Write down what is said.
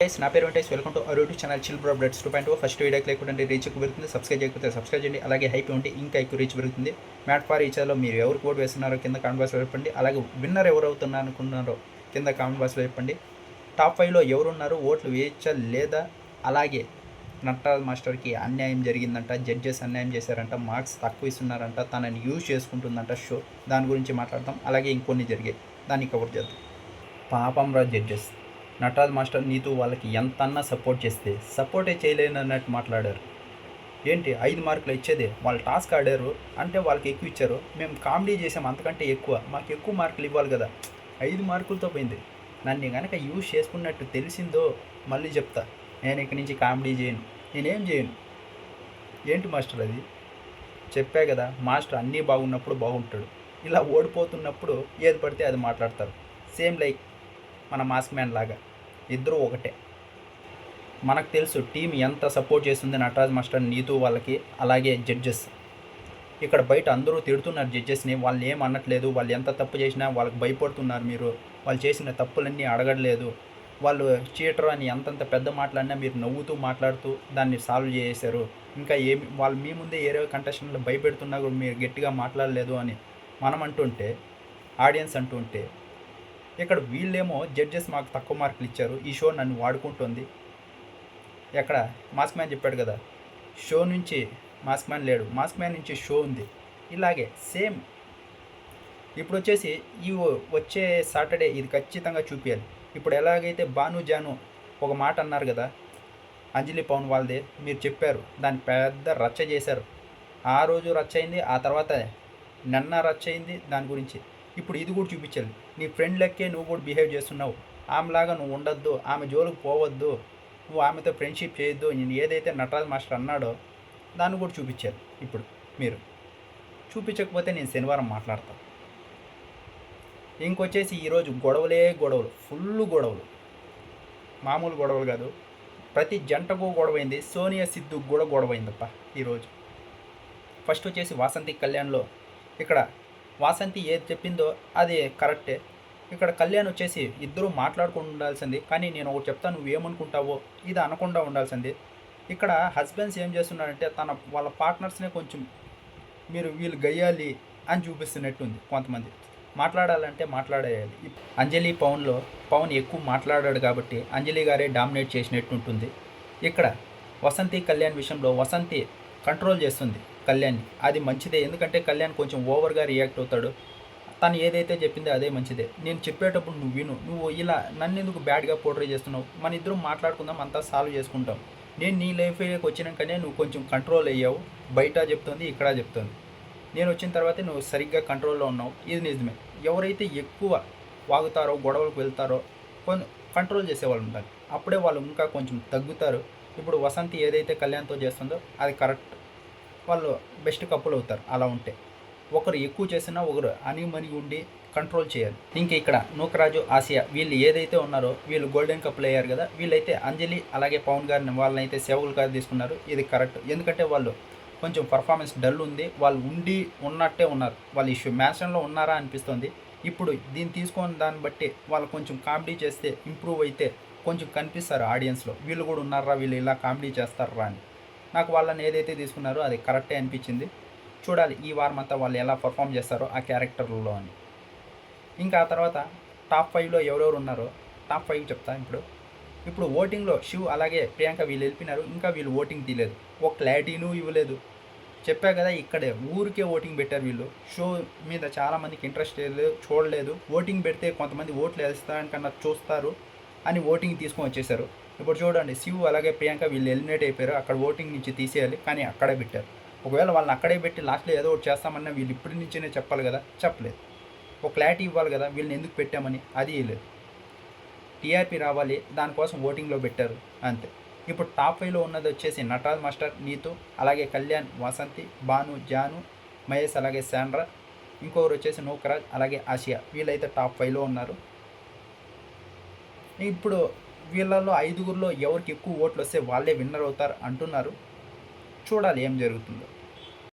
Guys నా పేరు Venkatesh. Welcome to our YouTube channel chill bro updates 2.0. First వీడియోకి లేకుంటే రీచ్ పెరుగుతుంది. సబ్స్క్రైబ్ చేయకపోతే సబ్స్క్రైబ్ చేయండి. అలాగే హైప్ ఉంటే ఇంకా ఎక్కువ రీచ్ పెరుగుతుంది. మ్యాట్ ఫార్ ఈచ్లో మీరు ఎవరు ఓట్ వేస్తున్నారో కింద కామెంట్ బాక్స్లో చెప్పండి. అలాగే విన్నర్ ఎవరు అవుతున్నారు అనుకున్నారో కింద కామెంట్ బాక్స్లో చెప్పండి. టాప్ 5లో ఎవరున్నారు, ఓట్లు వేయచ్చా లేదా, అలాగే నటరాజ్ మాస్టర్కి అన్యాయం జరిగిందంట, జడ్జెస్ అన్యాయం చేశారంట, మార్క్స్ తక్కువ ఇస్తున్నారంట, తనని యూజ్ చేసుకుంటుందంట షో. దాని గురించి మాట్లాడతాం. అలాగే ఇంకొన్ని జరిగాయి, దాన్ని కవర్ చేద్దాం. పాపం రా జడ్జెస్, నటరాజ్ మాస్టర్ నీతూ వాళ్ళకి ఎంతన్నా సపోర్ట్ చేస్తే సపోర్టే చేయలేనన్నట్టు మాట్లాడారు. ఏంటి 5 మార్కులు ఇచ్చేదే, వాళ్ళు టాస్క్ ఆడారు అంటే వాళ్ళకి ఎక్కువ ఇచ్చారు, మేము కామెడీ చేసాం అంతకంటే ఎక్కువ, మాకు ఎక్కువ మార్కులు ఇవ్వాలి కదా. 5 మార్కులతో పోయింది. నన్ను కనుక యూజ్ చేసుకున్నట్టు తెలిసిందో మళ్ళీ చెప్తా, నేను ఇక్కడి నుంచి కామెడీ చేయను, నేనేం చేయను. ఏంటి మాస్టర్ అది? చెప్పా కదా, మాస్టర్ అన్నీ బాగున్నప్పుడు బాగుంటాడు, ఇలా ఓడిపోతున్నప్పుడు ఏది పడితే అది మాట్లాడతారు. సేమ్ లైక్ మన మాస్క్ మ్యాన్ లాగా ఇద్దరు ఒకటే. మనకు తెలుసు టీం ఎంత సపోర్ట్ చేస్తుంది నటరాజ్ మాస్టర్ నీతూ వాళ్ళకి, అలాగే జడ్జెస్. ఇక్కడ బయట అందరూ తిడుతున్నారు జడ్జెస్ని, వాళ్ళు ఏం అనట్లేదు, వాళ్ళు ఎంత తప్పు చేసినా వాళ్ళకి భయపడుతున్నారు. మీరు వాళ్ళు చేసిన తప్పులన్నీ అడగట్లేదు, వాళ్ళు చీటర్ అని ఎంతంత పెద్ద మాట్లాడినా మీరు నవ్వుతూ మాట్లాడుతూ దాన్ని సాల్వ్ చేశారు. ఇంకా ఏమి వాళ్ళు మీ ముందే ఏరే కంటెస్టెంట్లు భయపెడుతున్నా కూడా మీరు గట్టిగా మాట్లాడలేదు అని మనం అంటుంటే, ఆడియన్స్ అంటుంటే, ఇక్కడ వీళ్ళేమో జడ్జెస్ మాకు తక్కువ మార్కులు ఇచ్చారు, ఈ షో నన్ను వాడుకుంటుంది. ఎక్కడ మాస్క్ మ్యాన్ చెప్పాడు కదా, షో నుంచి మాస్క్ మ్యాన్ లేడు, మాస్క్ మ్యాన్ నుంచి షో ఉంది. ఇలాగే సేమ్ ఇప్పుడు వచ్చేసి ఈ వచ్చే సాటర్డే ఇది ఖచ్చితంగా చూపించాలి. ఇప్పుడు ఎలాగైతే భాను జాను ఒక మాట అన్నారు కదా, అంజలి పవన్ వాళ్ళదే, మీరు చెప్పారు, దాన్ని పెద్ద రచ్చ చేశారు. ఆ రోజు రచ్చ అయింది, ఆ తర్వాత నిన్న రచ్చ అయింది దాని గురించి. ఇప్పుడు ఇది కూడా చూపించాలి. నీ ఫ్రెండ్ లెక్కే నువ్వు కూడా బిహేవ్ చేస్తున్నావు, ఆమెలాగా నువ్వు ఉండొద్దు, ఆమె జోలికి పోవద్దు, నువ్వు ఆమెతో ఫ్రెండ్షిప్ చేయొద్దు, నేను ఏదైతే నటరాజ్ మాస్టర్ అన్నాడో దాన్ని కూడా చూపించాలి. ఇప్పుడు మీరు చూపించకపోతే నేను శనివారం మాట్లాడతాను. ఇంకొచ్చేసి ఈరోజు గొడవలే గొడవలు, ఫుల్ గొడవలు, మామూలు గొడవలు కాదు. ప్రతి జంటకు గొడవైంది, సోనియా సిద్ధుకు కూడా గొడవైందప్ప ఈరోజు. ఫస్ట్ వచ్చేసి వాసంతి కళ్యాణ్లో, ఇక్కడ వాసంతి ఏది చెప్పిందో అది కరెక్టే. ఇక్కడ కళ్యాణ్ వచ్చేసి ఇద్దరూ మాట్లాడుకుంటూ ఉండాల్సింది, కానీ నేను ఒకటి చెప్తాను నువ్వేమనుకుంటావో ఇది అనకుండా ఉండాల్సింది. ఇక్కడ హస్బెండ్స్ ఏం చేస్తున్నారంటే వాళ్ళ పార్ట్నర్స్నే కొంచెం మీరు వీళ్ళు గయ్యాలి అని చూపిస్తున్నట్టుంది. కొంతమంది మాట్లాడాలంటే మాట్లాడేయాలి. అంజలి పవన్లో పవన్ ఎక్కువ మాట్లాడాడు కాబట్టి అంజలి గారే డామినేట్ చేసినట్టు ఉంటుంది. ఇక్కడ వసంతి కళ్యాణ్ విషయంలో వసంతి కంట్రోల్ చేస్తుంది కళ్యాణ్ని, అది మంచిదే. ఎందుకంటే కళ్యాణ్ కొంచెం ఓవర్గా రియాక్ట్ అవుతాడు. తను ఏదైతే చెప్పిందో అదే మంచిదే. నేను చెప్పేటప్పుడు నువ్వు విను, నువ్వు ఇలా నన్ను ఎందుకు బ్యాడ్గా పోర్ట్రే చేస్తున్నావు, మన ఇద్దరం మాట్లాడుకుందాం, అంతా సాల్వ్ చేసుకుంటాం. నేను నీ లైఫ్లోకి వచ్చినాకనే నువ్వు కొంచెం కంట్రోల్ అయ్యావు, బయట చెప్తుంది ఇక్కడ చెప్తుంది. నేను వచ్చిన తర్వాతే నువ్వు సరిగ్గా కంట్రోల్లో ఉన్నావు, ఇది నిజమే. ఎవరైతే ఎక్కువ వాగుతారో గొడవలకు వెళ్తారో కొన్ని కంట్రోల్ చేసేవాళ్ళు ఉంటారు, అప్పుడే వాళ్ళు ఇంకా కొంచెం తగ్గుతారు. ఇప్పుడు వసంతి ఏదైతే కళ్యాణ్తో చేస్తుందో అది కరెక్ట్, వాళ్ళు బెస్ట్ కప్పులు అవుతారు. అలా ఉంటే ఒకరు ఎక్కువ చేసినా ఒకరు అణిమణి ఉండి కంట్రోల్ చేయాలి. ఇంక ఇక్కడ నూకరాజు ఆసియా వీళ్ళు ఏదైతే ఉన్నారో వీళ్ళు గోల్డెన్ కప్పులు అయ్యారు కదా, వీళ్ళైతే అంజలి అలాగే పవన్ గారిని వాళ్ళనైతే సేవకులుగా తీసుకున్నారు. ఇది కరెక్ట్, ఎందుకంటే వాళ్ళు కొంచెం పర్ఫార్మెన్స్ డల్ ఉంది, వాళ్ళు ఉన్నట్టే ఉన్నారు, వాళ్ళు ఇష్యూ మ్యాచ్లో ఉన్నారా అనిపిస్తుంది. ఇప్పుడు దీన్ని తీసుకొని దాన్ని బట్టి వాళ్ళు కొంచెం కామెడీ చేస్తే ఇంప్రూవ్ అయితే కొంచెం కనిపిస్తారు ఆడియన్స్లో, వీళ్ళు కూడా ఉన్నారా, వీళ్ళు ఇలా కామెడీ చేస్తారా అని. నాకు వాళ్ళని ఏదైతే తీసుకున్నారో అది కరెక్టే అనిపించింది. చూడాలి ఈ వారం అంతా వాళ్ళు ఎలా పర్ఫామ్ చేస్తారో ఆ క్యారెక్టర్లో అని. ఇంకా ఆ తర్వాత టాప్ 5లో ఎవరెవరు ఉన్నారో టాప్ 5 చెప్తాను. ఇప్పుడు ఓటింగ్లో శివ్ అలాగే ప్రియాంక వీళ్ళు వెళ్ళిపోయినారు, ఇంకా వీళ్ళు ఓటింగ్ తీయలేదు, ఒక క్లారిటీనూ ఇవ్వలేదు. చెప్పా కదా, ఇక్కడే ఊరికే ఓటింగ్ పెట్టారు వీళ్ళు. షో మీద చాలామందికి ఇంట్రెస్ట్ లేదు, చూడలేదు. ఓటింగ్ పెడితే కొంతమంది ఓట్లు వేస్తానికన్నా చూస్తారు అని ఓటింగ్ తీసుకొని వచ్చేసారు. ఇప్పుడు చూడండి, శివ్ అలాగే ప్రియాంక వీళ్ళు ఎలిమినేట్ అయిపోయారు, అక్కడ ఓటింగ్ నుంచి తీసేయాలి, కానీ అక్కడే పెట్టారు. ఒకవేళ వాళ్ళని అక్కడే పెట్టి లాస్ట్లో ఏదో ఒకటి చేస్తామన్నా వీళ్ళు ఇప్పటి నుంచినే చెప్పాలి కదా, చెప్పలేదు. ఒక క్లారిటీ ఇవ్వాలి కదా వీళ్ళని ఎందుకు పెట్టామని, అది లేదు. టీఆర్పీ రావాలి దానికోసం ఓటింగ్లో పెట్టారు అంతే. ఇప్పుడు టాప్ 5లో ఉన్నది వచ్చేసి నటరాజ్ మాస్టర్, నీతు, అలాగే కళ్యాణ్, వసంతి, భాను, జాను, మహేష్, అలాగే శాండ్రా, ఇంకొకరు వచ్చేసి నూకరాజ్, అలాగే ఆసియా. వీళ్ళైతే టాప్ 5లో ఉన్నారు. ఇప్పుడు వీళ్ళలో 5గురిలో ఎవరికి ఎక్కువ ఓట్లు వస్తే వాళ్ళే విన్నర్ అవుతారు అంటున్నారు. చూడాలి ఏం జరుగుతుందో.